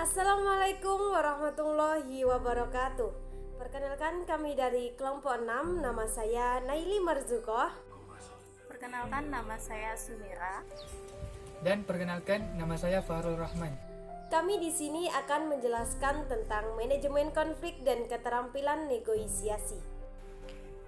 Assalamualaikum warahmatullahi wabarakatuh. Perkenalkan kami dari kelompok 6, nama saya Naili Marzukoh. Perkenalkan, nama saya Sumira. Dan perkenalkan, nama saya Farul Rahman. Kami di sini akan menjelaskan tentang manajemen konflik dan keterampilan negosiasi.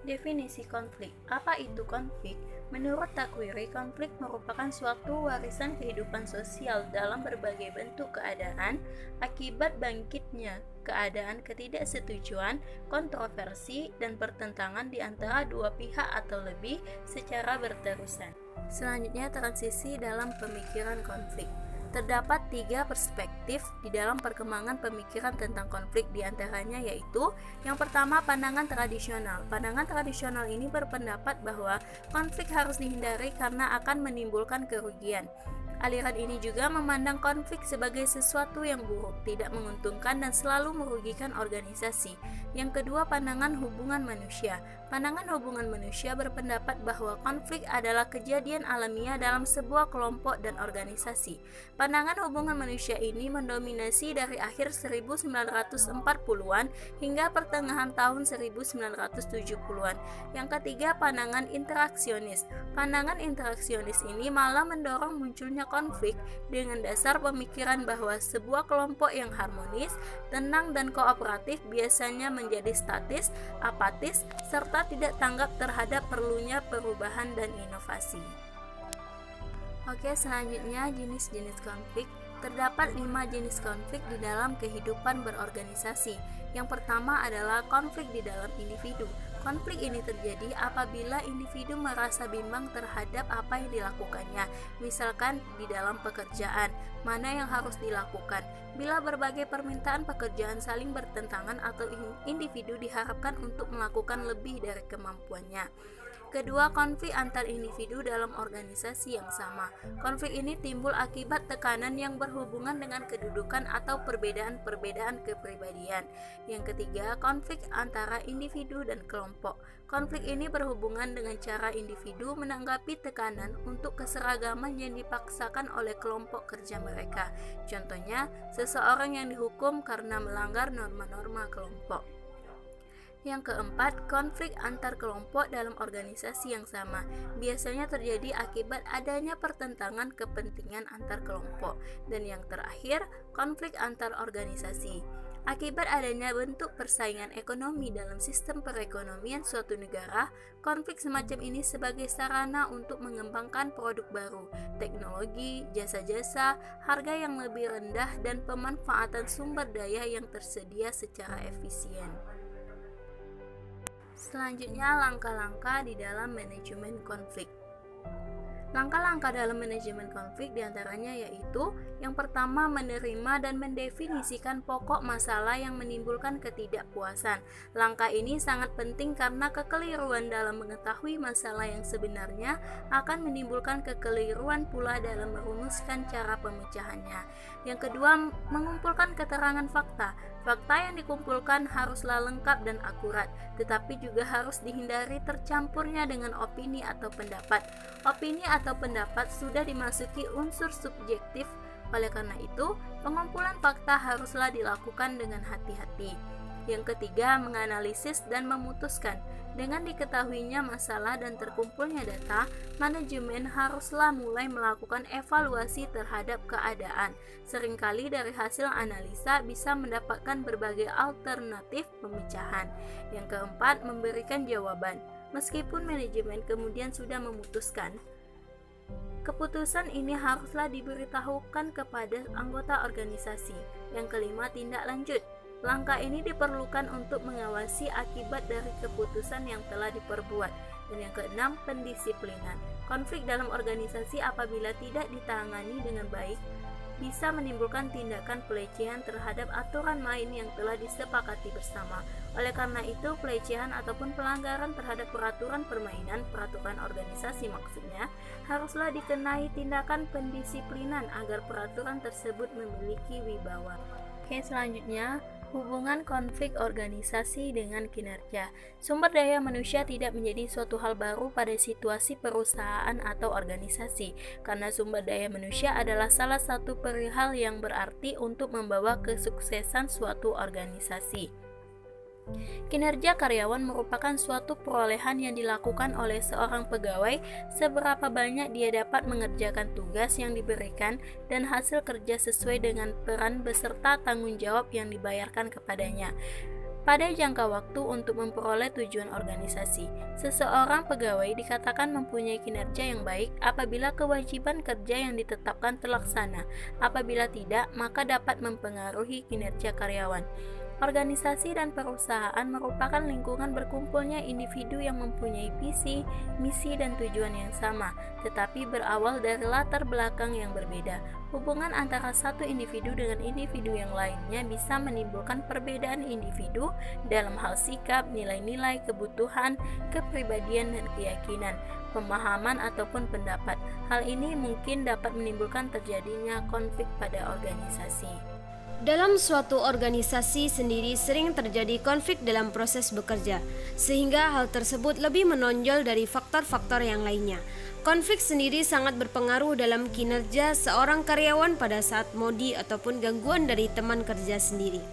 Definisi konflik. Apa itu konflik? Menurut Takwiri, konflik merupakan suatu warisan kehidupan sosial dalam berbagai bentuk keadaan akibat bangkitnya keadaan ketidaksetujuan, kontroversi, dan pertentangan di antara dua pihak atau lebih secara berterusan. Selanjutnya, transisi dalam pemikiran konflik. Terdapat 3 perspektif di dalam perkembangan pemikiran tentang konflik, diantaranya yaitu yang pertama, pandangan tradisional. Pandangan tradisional ini berpendapat bahwa konflik harus dihindari karena akan menimbulkan kerugian. Aliran ini juga memandang konflik sebagai sesuatu yang buruk, tidak menguntungkan, dan selalu merugikan organisasi. Yang kedua, pandangan hubungan manusia. Pandangan hubungan manusia berpendapat bahwa konflik adalah kejadian alamiah dalam sebuah kelompok dan organisasi. Pandangan hubungan manusia ini mendominasi dari akhir 1940-an hingga pertengahan tahun 1970-an. Yang ketiga, pandangan interaksionis. Pandangan interaksionis ini malah mendorong munculnya konflik dengan dasar pemikiran bahwa sebuah kelompok yang harmonis, tenang, dan kooperatif biasanya menjadi statis, apatis, serta tidak tanggap terhadap perlunya perubahan dan inovasi. Oke, selanjutnya jenis-jenis konflik. Terdapat 5 jenis konflik di dalam kehidupan berorganisasi. Yang pertama adalah konflik di dalam individu. Konflik ini terjadi apabila individu merasa bimbang terhadap apa yang dilakukannya. Misalkan di dalam pekerjaan, mana yang harus dilakukan. Bila berbagai permintaan pekerjaan saling bertentangan atau individu diharapkan untuk melakukan lebih dari kemampuannya. Kedua, konflik antar individu dalam organisasi yang sama. Konflik ini timbul akibat tekanan yang berhubungan dengan kedudukan atau perbedaan-perbedaan kepribadian. Yang ketiga, konflik antara individu dan kelompok. Konflik ini berhubungan dengan cara individu menanggapi tekanan untuk keseragaman yang dipaksakan oleh kelompok kerja mereka. Contohnya, seseorang yang dihukum karena melanggar norma-norma kelompok. Yang keempat, konflik antar kelompok dalam organisasi yang sama. Biasanya terjadi akibat adanya pertentangan kepentingan antar kelompok. Dan yang terakhir, konflik antar organisasi. Akibat adanya bentuk persaingan ekonomi dalam sistem perekonomian suatu negara, konflik semacam ini sebagai sarana untuk mengembangkan produk baru, teknologi, jasa-jasa, harga yang lebih rendah, dan pemanfaatan sumber daya yang tersedia secara efisien. Selanjutnya, langkah-langkah di dalam manajemen konflik. Langkah-langkah dalam manajemen konflik diantaranya yaitu yang pertama, menerima dan mendefinisikan pokok masalah yang menimbulkan ketidakpuasan. Langkah ini sangat penting karena kekeliruan dalam mengetahui masalah yang sebenarnya akan menimbulkan kekeliruan pula dalam merumuskan cara pemecahannya. Yang kedua, mengumpulkan keterangan fakta. Fakta yang dikumpulkan haruslah lengkap dan akurat, tetapi juga harus dihindari tercampurnya dengan opini atau pendapat. Opini atau pendapat sudah dimasuki unsur subjektif, oleh karena itu, pengumpulan fakta haruslah dilakukan dengan hati-hati. Yang ketiga, menganalisis dan memutuskan. Dengan diketahuinya masalah dan terkumpulnya data, manajemen haruslah mulai melakukan evaluasi terhadap keadaan. Seringkali dari hasil analisa bisa mendapatkan berbagai alternatif pemecahan. Yang keempat, memberikan jawaban. Meskipun manajemen kemudian sudah memutuskan, keputusan ini haruslah diberitahukan kepada anggota organisasi. Yang kelima, tindak lanjut. Langkah ini diperlukan untuk mengawasi akibat dari keputusan yang telah diperbuat. Dan yang keenam, pendisiplinan. Konflik dalam organisasi apabila tidak ditangani dengan baik bisa menimbulkan tindakan pelecehan terhadap aturan main yang telah disepakati bersama. Oleh karena itu, pelecehan ataupun pelanggaran terhadap peraturan permainan, peraturan organisasi maksudnya, haruslah dikenai tindakan pendisiplinan agar peraturan tersebut memiliki wibawa. Oke, selanjutnya Hubungan konflik organisasi dengan kinerja. Sumber daya manusia tidak menjadi suatu hal baru pada situasi perusahaan atau organisasi, karena sumber daya manusia adalah salah satu perihal yang berarti untuk membawa kesuksesan suatu organisasi. Kinerja karyawan merupakan suatu perolehan yang dilakukan oleh seorang pegawai seberapa banyak dia dapat mengerjakan tugas yang diberikan dan hasil kerja sesuai dengan peran beserta tanggung jawab yang dibayarkan kepadanya pada jangka waktu untuk memperoleh tujuan organisasi. Seseorang pegawai dikatakan mempunyai kinerja yang baik apabila kewajiban kerja yang ditetapkan terlaksana. Apabila tidak, maka dapat mempengaruhi kinerja karyawan. Organisasi dan perusahaan merupakan lingkungan berkumpulnya individu yang mempunyai visi, misi, dan tujuan yang sama, tetapi berawal dari latar belakang yang berbeda. Hubungan antara satu individu dengan individu yang lainnya bisa menimbulkan perbedaan individu dalam hal sikap, nilai-nilai, kebutuhan, kepribadian, dan keyakinan, pemahaman, ataupun pendapat. Hal ini mungkin dapat menimbulkan terjadinya konflik pada organisasi. Dalam suatu organisasi sendiri sering terjadi konflik dalam proses bekerja, sehingga hal tersebut lebih menonjol dari faktor-faktor yang lainnya. Konflik sendiri sangat berpengaruh dalam kinerja seorang karyawan pada saat modi ataupun gangguan dari teman kerja sendiri.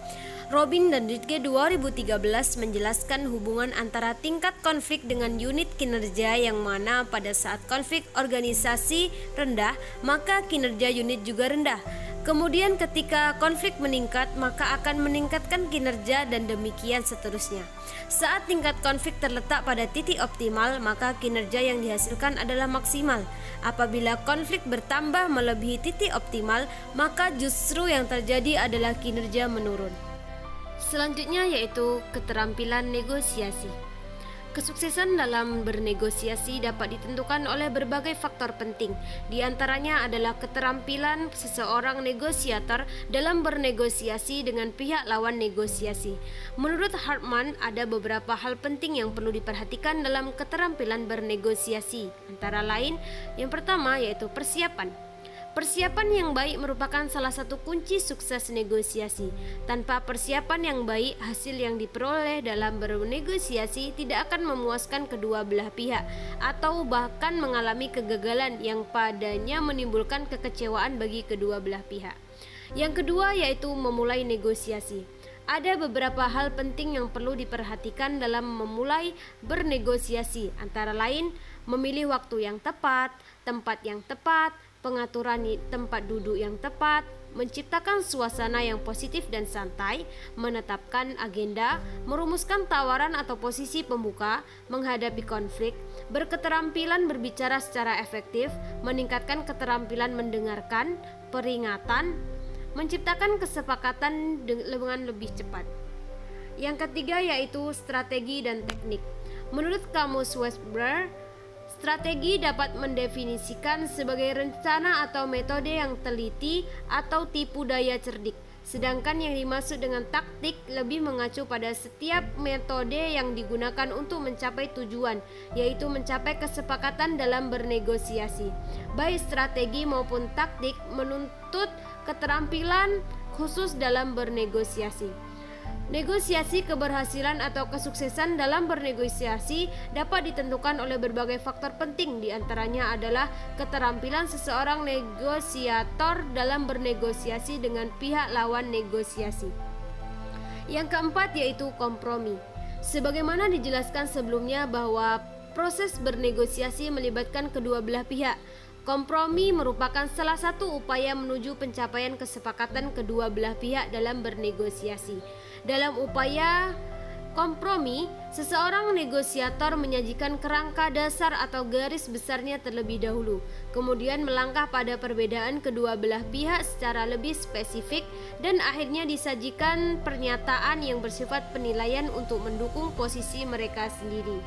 Robin dan Ritke 2013 menjelaskan hubungan antara tingkat konflik dengan unit kinerja, yang mana pada saat konflik organisasi rendah, maka kinerja unit juga rendah. Kemudian ketika konflik meningkat, maka akan meningkatkan kinerja dan demikian seterusnya. Saat tingkat konflik terletak pada titik optimal, maka kinerja yang dihasilkan adalah maksimal. Apabila konflik bertambah melebihi titik optimal, maka justru yang terjadi adalah kinerja menurun. Selanjutnya yaitu keterampilan negosiasi. Kesuksesan dalam bernegosiasi dapat ditentukan oleh berbagai faktor penting. Di antaranya adalah keterampilan seseorang negosiator dalam bernegosiasi dengan pihak lawan negosiasi. Menurut Hartman, ada beberapa hal penting yang perlu diperhatikan dalam keterampilan bernegosiasi. Antara lain, yang pertama yaitu persiapan. Persiapan yang baik merupakan salah satu kunci sukses negosiasi. Tanpa persiapan yang baik, hasil yang diperoleh dalam bernegosiasi tidak akan memuaskan kedua belah pihak atau bahkan mengalami kegagalan yang padanya menimbulkan kekecewaan bagi kedua belah pihak. Yang kedua yaitu memulai negosiasi. Ada beberapa hal penting yang perlu diperhatikan dalam memulai bernegosiasi, antara lain memilih waktu yang tepat, tempat yang tepat, pengaturan tempat duduk yang tepat, menciptakan suasana yang positif dan santai, menetapkan agenda, merumuskan tawaran atau posisi pembuka, menghadapi konflik, berketerampilan berbicara secara efektif, meningkatkan keterampilan mendengarkan, peringatan, menciptakan kesepakatan dengan lebih cepat. Yang ketiga yaitu strategi dan teknik. Menurut Kamus Webster, strategi dapat mendefinisikan sebagai rencana atau metode yang teliti atau tipu daya cerdik. Sedangkan yang dimaksud dengan taktik lebih mengacu pada setiap metode yang digunakan untuk mencapai tujuan, yaitu mencapai kesepakatan dalam bernegosiasi. Baik strategi maupun taktik menuntut keterampilan khusus dalam bernegosiasi. Negosiasi keberhasilan atau kesuksesan dalam bernegosiasi dapat ditentukan oleh berbagai faktor penting. Di antaranya adalah keterampilan seseorang negosiator dalam bernegosiasi dengan pihak lawan negosiasi. Yang keempat yaitu kompromi. Sebagaimana dijelaskan sebelumnya bahwa proses bernegosiasi melibatkan kedua belah pihak. Kompromi merupakan salah satu upaya menuju pencapaian kesepakatan kedua belah pihak dalam bernegosiasi. Dalam upaya kompromi, seseorang negosiator menyajikan kerangka dasar atau garis besarnya terlebih dahulu, kemudian melangkah pada perbedaan kedua belah pihak secara lebih spesifik, dan akhirnya disajikan pernyataan yang bersifat penilaian untuk mendukung posisi mereka sendiri.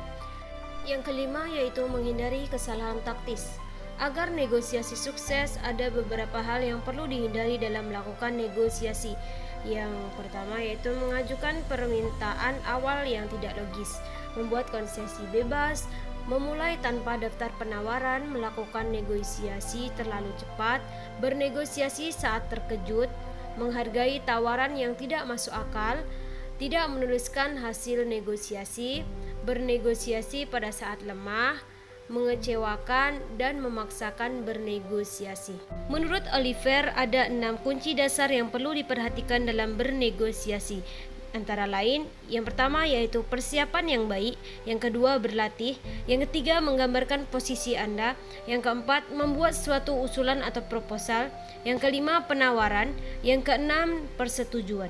Yang kelima yaitu menghindari kesalahan taktis. Agar negosiasi sukses, ada beberapa hal yang perlu dihindari dalam melakukan negosiasi. Yang pertama yaitu mengajukan permintaan awal yang tidak logis, membuat konsesi bebas, memulai tanpa daftar penawaran, melakukan negosiasi terlalu cepat, bernegosiasi saat terkejut, menghargai tawaran yang tidak masuk akal, tidak menuliskan hasil negosiasi, bernegosiasi pada saat lemah, mengecewakan, dan memaksakan bernegosiasi. Menurut Oliver, ada 6 kunci dasar yang perlu diperhatikan dalam bernegosiasi. Antara lain, yang pertama yaitu persiapan yang baik, yang kedua berlatih, yang ketiga menggambarkan posisi Anda, yang keempat membuat suatu usulan atau proposal, yang kelima penawaran, yang keenam persetujuan.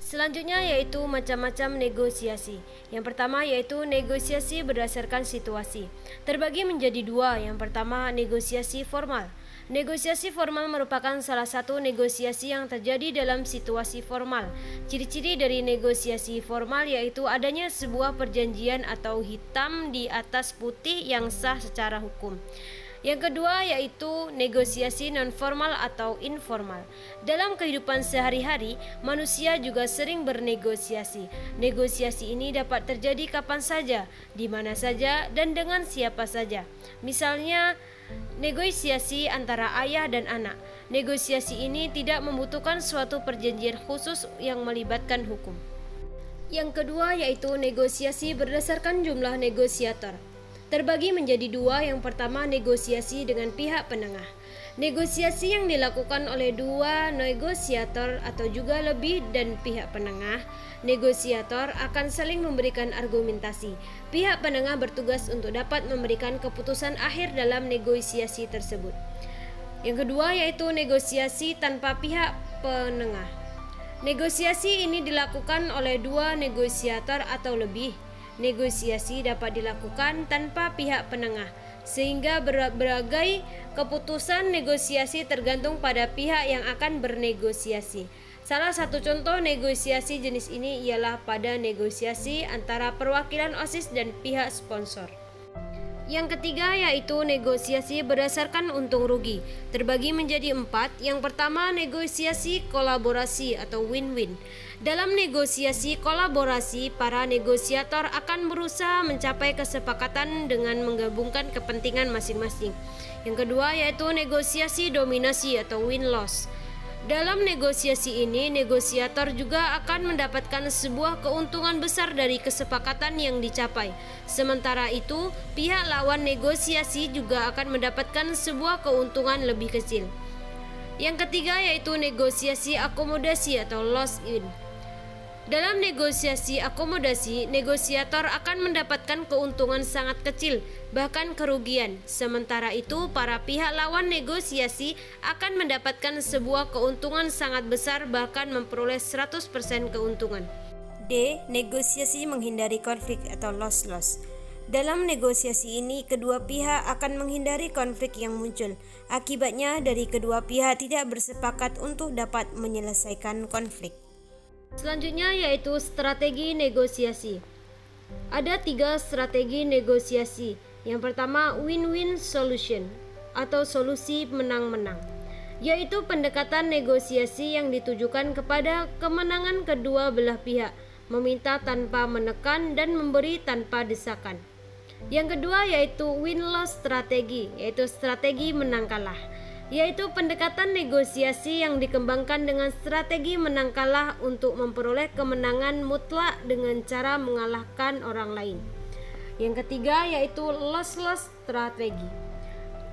Selanjutnya yaitu macam-macam negosiasi. Yang pertama yaitu negosiasi berdasarkan situasi. Terbagi menjadi 2. Yang pertama negosiasi formal. Negosiasi formal merupakan salah satu negosiasi yang terjadi dalam situasi formal. Ciri-ciri dari negosiasi formal yaitu adanya sebuah perjanjian atau hitam di atas putih yang sah secara hukum. Yang kedua yaitu negosiasi non-formal atau informal. Dalam kehidupan sehari-hari, manusia juga sering bernegosiasi. Negosiasi ini dapat terjadi kapan saja, di mana saja, dan dengan siapa saja. Misalnya, negosiasi antara ayah dan anak. Negosiasi ini tidak membutuhkan suatu perjanjian khusus yang melibatkan hukum. Yang kedua yaitu negosiasi berdasarkan jumlah negosiator. Terbagi menjadi 2. Yang pertama negosiasi dengan pihak penengah. Negosiasi yang dilakukan oleh 2 negosiator atau juga lebih dan pihak penengah. Negosiator akan saling memberikan argumentasi. Pihak penengah bertugas untuk dapat memberikan keputusan akhir dalam negosiasi tersebut. Yang kedua yaitu negosiasi tanpa pihak penengah. Negosiasi ini dilakukan oleh 2 negosiator atau lebih. Negosiasi dapat dilakukan tanpa pihak penengah, sehingga berbagai keputusan negosiasi tergantung pada pihak yang akan bernegosiasi. Salah satu contoh negosiasi jenis ini ialah pada negosiasi antara perwakilan OSIS dan pihak sponsor. Yang ketiga yaitu negosiasi berdasarkan untung rugi. Terbagi menjadi 4. Yang pertama negosiasi kolaborasi atau win-win. Dalam negosiasi kolaborasi, para negosiator akan berusaha mencapai kesepakatan dengan menggabungkan kepentingan masing-masing. Yang kedua yaitu negosiasi dominasi atau win-loss. Dalam negosiasi ini, negosiator juga akan mendapatkan sebuah keuntungan besar dari kesepakatan yang dicapai. Sementara itu, pihak lawan negosiasi juga akan mendapatkan sebuah keuntungan lebih kecil. Yang ketiga yaitu negosiasi akomodasi atau loss-in. Dalam negosiasi akomodasi, negosiator akan mendapatkan keuntungan sangat kecil, bahkan kerugian. Sementara itu, para pihak lawan negosiasi akan mendapatkan sebuah keuntungan sangat besar, bahkan memperoleh 100% keuntungan. D. Negosiasi menghindari konflik atau loss-loss. Dalam negosiasi ini, kedua pihak akan menghindari konflik yang muncul. Akibatnya, dari kedua pihak tidak bersepakat untuk dapat menyelesaikan konflik. Selanjutnya yaitu strategi negosiasi. Ada 3 strategi negosiasi. Yang pertama win-win solution atau solusi menang-menang, yaitu pendekatan negosiasi yang ditujukan kepada kemenangan kedua belah pihak, meminta tanpa menekan dan memberi tanpa desakan. Yang kedua yaitu win-loss strategi, yaitu strategi menang kalah, yaitu pendekatan negosiasi yang dikembangkan dengan strategi menang kalah untuk memperoleh kemenangan mutlak dengan cara mengalahkan orang lain. Yang ketiga yaitu loss-loss strategi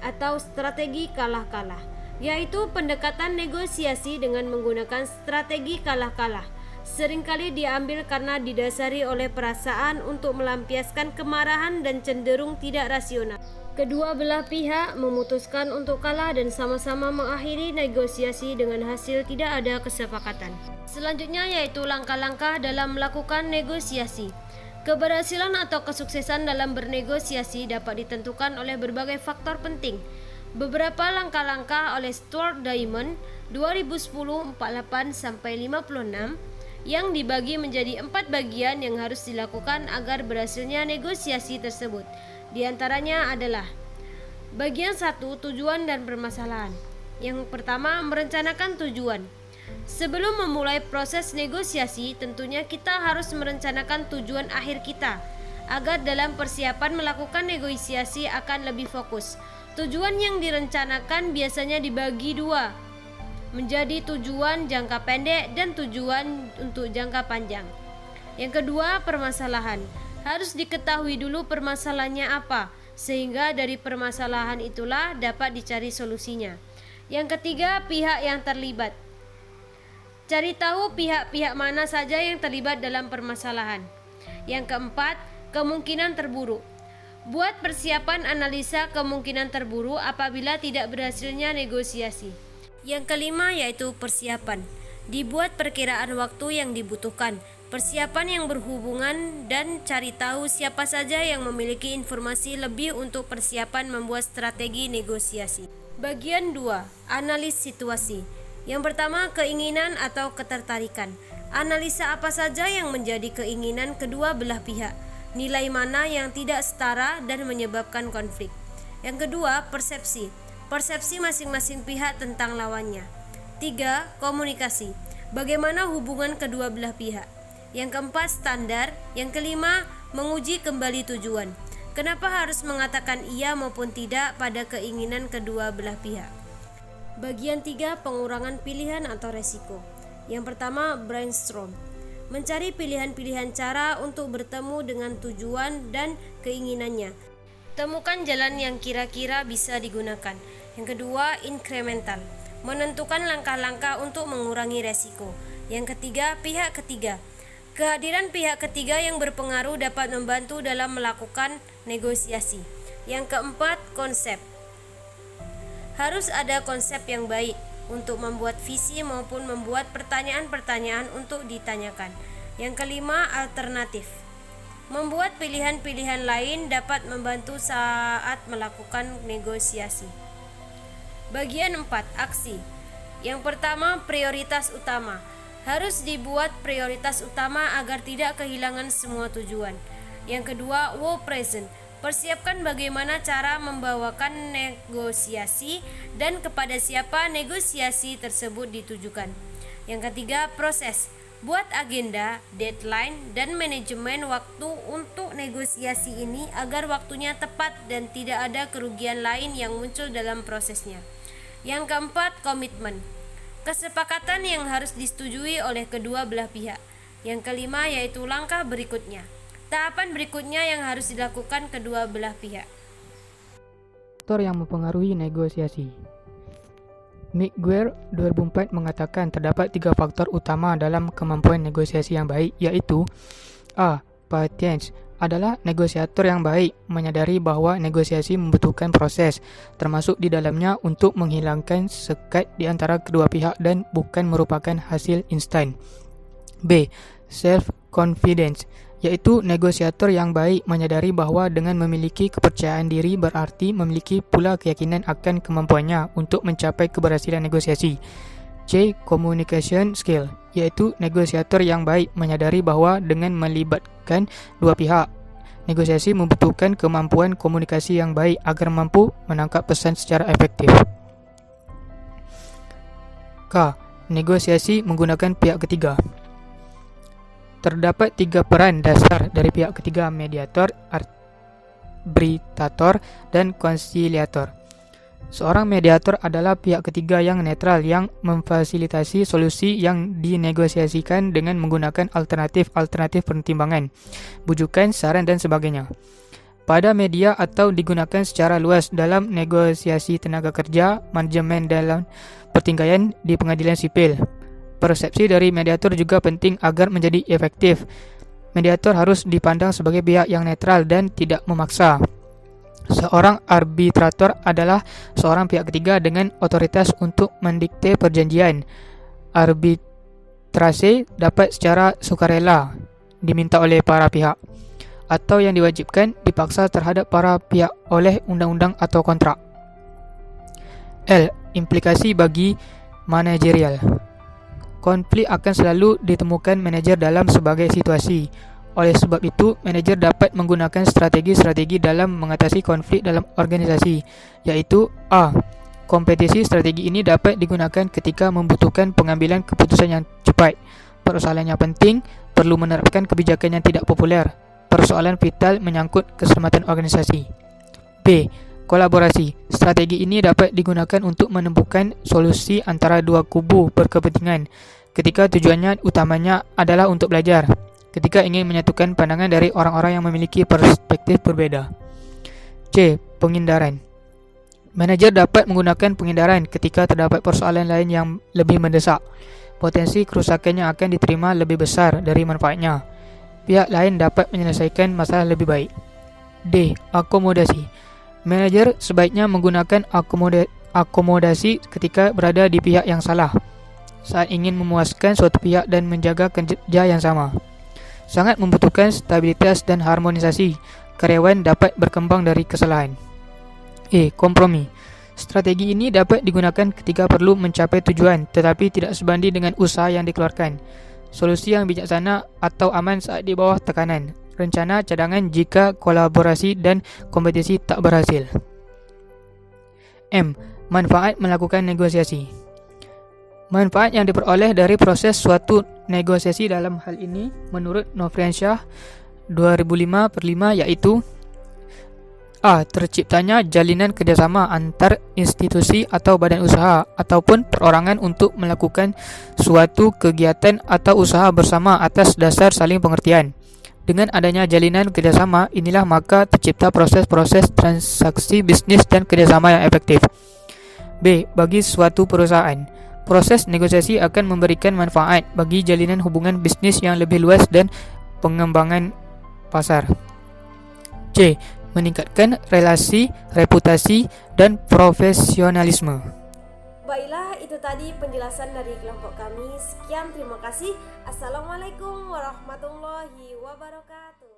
atau strategi kalah-kalah, yaitu pendekatan negosiasi dengan menggunakan strategi kalah-kalah. Seringkali diambil karena didasari oleh perasaan untuk melampiaskan kemarahan dan cenderung tidak rasional. Kedua belah pihak memutuskan untuk kalah dan sama-sama mengakhiri negosiasi dengan hasil tidak ada kesepakatan. Selanjutnya yaitu langkah-langkah dalam melakukan negosiasi. Keberhasilan atau kesuksesan dalam bernegosiasi dapat ditentukan oleh berbagai faktor penting. Beberapa langkah-langkah oleh Stuart Diamond 2010-48-56 yang dibagi menjadi 4 bagian yang harus dilakukan agar berhasilnya negosiasi tersebut. Di antaranya adalah bagian 1, tujuan dan permasalahan. Yang pertama, merencanakan tujuan. Sebelum memulai proses negosiasi, tentunya kita harus merencanakan tujuan akhir kita, agar dalam persiapan melakukan negosiasi akan lebih fokus. Tujuan yang direncanakan biasanya dibagi 2. menjadi tujuan jangka pendek dan tujuan untuk jangka panjang. Yang kedua, permasalahan. Harus diketahui dulu permasalahannya apa, sehingga dari permasalahan itulah dapat dicari solusinya. Yang ketiga, pihak yang terlibat. Cari tahu pihak-pihak mana saja yang terlibat dalam permasalahan. Yang keempat, kemungkinan terburuk. Buat persiapan analisa kemungkinan terburuk apabila tidak berhasilnya negosiasi. Yang kelima yaitu persiapan. Dibuat perkiraan waktu yang dibutuhkan, persiapan yang berhubungan, dan cari tahu siapa saja yang memiliki informasi lebih untuk persiapan membuat strategi negosiasi. Bagian 2, analis situasi. Yang pertama, keinginan atau ketertarikan. Analisa apa saja yang menjadi keinginan kedua belah pihak, nilai mana yang tidak setara dan menyebabkan konflik. Yang kedua, persepsi. Persepsi masing-masing pihak tentang lawannya. 3. Komunikasi. Bagaimana hubungan kedua belah pihak. Yang keempat, standar. Yang kelima, menguji kembali tujuan. Kenapa harus mengatakan iya maupun tidak pada keinginan kedua belah pihak. Bagian 3, pengurangan pilihan atau resiko. Yang pertama, brainstorm. Mencari pilihan-pilihan cara untuk bertemu dengan tujuan dan keinginannya. Temukan jalan yang kira-kira bisa digunakan. Yang kedua, incremental. Menentukan langkah-langkah untuk mengurangi resiko. Yang ketiga, pihak ketiga. Kehadiran pihak ketiga yang berpengaruh dapat membantu dalam melakukan negosiasi. Yang keempat, konsep. Harus ada konsep yang baik untuk membuat visi maupun membuat pertanyaan-pertanyaan untuk ditanyakan. Yang kelima, alternatif. Membuat pilihan-pilihan lain dapat membantu saat melakukan negosiasi. Bagian 4, aksi. Yang pertama, prioritas utama. Harus dibuat prioritas utama agar tidak kehilangan semua tujuan. Yang kedua, wo present. Persiapkan bagaimana cara membawakan negosiasi dan kepada siapa negosiasi tersebut ditujukan. Yang ketiga, proses. Buat agenda, deadline, dan manajemen waktu untuk negosiasi ini agar waktunya tepat dan tidak ada kerugian lain yang muncul dalam prosesnya. Yang keempat, komitmen. Kesepakatan yang harus disetujui oleh kedua belah pihak. Yang kelima yaitu langkah berikutnya. Tahapan berikutnya yang harus dilakukan kedua belah pihak. Faktor yang mempengaruhi negosiasi. Miguel 2004 mengatakan terdapat 3 faktor utama dalam kemampuan negosiasi yang baik, yaitu A. Patience adalah negosiator yang baik menyadari bahwa negosiasi membutuhkan proses, termasuk di dalamnya untuk menghilangkan sekat di antara kedua pihak dan bukan merupakan hasil instan. B. Self-confidence, yaitu negosiator yang baik menyadari bahwa dengan memiliki kepercayaan diri berarti memiliki pula keyakinan akan kemampuannya untuk mencapai keberhasilan negosiasi. C. Communication skill, yaitu negosiator yang baik menyadari bahwa dengan melibatkan dua pihak, negosiasi membutuhkan kemampuan komunikasi yang baik agar mampu menangkap pesan secara efektif. K. Negosiasi menggunakan pihak ketiga. Terdapat 3 peran dasar dari pihak ketiga: mediator, arbitrator, dan konsiliator. Seorang mediator adalah pihak ketiga yang netral yang memfasilitasi solusi yang dinegosiasikan dengan menggunakan alternatif pertimbangan, bujukan, saran, dan sebagainya. Pada media atau digunakan secara luas dalam negosiasi tenaga kerja, manajemen, dalam pertingkaian di pengadilan sipil. Persepsi dari mediator juga penting agar menjadi efektif. Mediator harus dipandang sebagai pihak yang netral dan tidak memaksa. Seorang arbitrator adalah seorang pihak ketiga dengan otoritas untuk mendikte perjanjian. Arbitrase dapat secara sukarela diminta oleh para pihak atau yang diwajibkan dipaksa terhadap para pihak oleh undang-undang atau kontrak. L. Implikasi bagi manajerial. Konflik akan selalu ditemukan manajer dalam sebagai situasi. Oleh sebab itu, manajer dapat menggunakan strategi-strategi dalam mengatasi konflik dalam organisasi, yaitu A. Kompetisi strategi ini dapat digunakan ketika membutuhkan pengambilan keputusan yang cepat, persoalan yang penting, perlu menerapkan kebijakan yang tidak populer, persoalan vital menyangkut keselamatan organisasi. B. Kolaborasi. Strategi ini dapat digunakan untuk menemukan solusi antara dua kubu berkepentingan ketika tujuannya utamanya adalah untuk belajar, ketika ingin menyatukan pandangan dari orang-orang yang memiliki perspektif berbeda. C. Penghindaran. Manajer dapat menggunakan penghindaran ketika terdapat persoalan lain yang lebih mendesak. Potensi kerusakannya akan diterima lebih besar dari manfaatnya. Pihak lain dapat menyelesaikan masalah lebih baik. D. Akomodasi. Manajer sebaiknya menggunakan akomodasi ketika berada di pihak yang salah, saat ingin memuaskan suatu pihak dan menjaga kerja yang sama. Sangat membutuhkan stabilitas dan harmonisasi. Karyawan dapat berkembang dari kesalahan. E. Kompromi. Strategi ini dapat digunakan ketika perlu mencapai tujuan tetapi tidak sebanding dengan usaha yang dikeluarkan. Solusi yang bijaksana atau aman saat di bawah tekanan. Rencana cadangan jika kolaborasi dan kompetisi tak berhasil. M. Manfaat melakukan negosiasi. Manfaat yang diperoleh dari proses suatu negosiasi dalam hal ini menurut Novriansyah 2005/5 yaitu: A. Terciptanya jalinan kerjasama antar institusi atau badan usaha ataupun perorangan untuk melakukan suatu kegiatan atau usaha bersama atas dasar saling pengertian. Dengan adanya jalinan kerjasama inilah maka tercipta proses-proses transaksi bisnis dan kerjasama yang efektif. B. Bagi suatu perusahaan, proses negosiasi akan memberikan manfaat bagi jalinan hubungan bisnis yang lebih luas dan pengembangan pasar. C. Meningkatkan relasi, reputasi, dan profesionalisme. Baiklah, itu tadi penjelasan dari kelompok kami. Sekian, terima kasih. Assalamualaikum warahmatullahi wabarakatuh.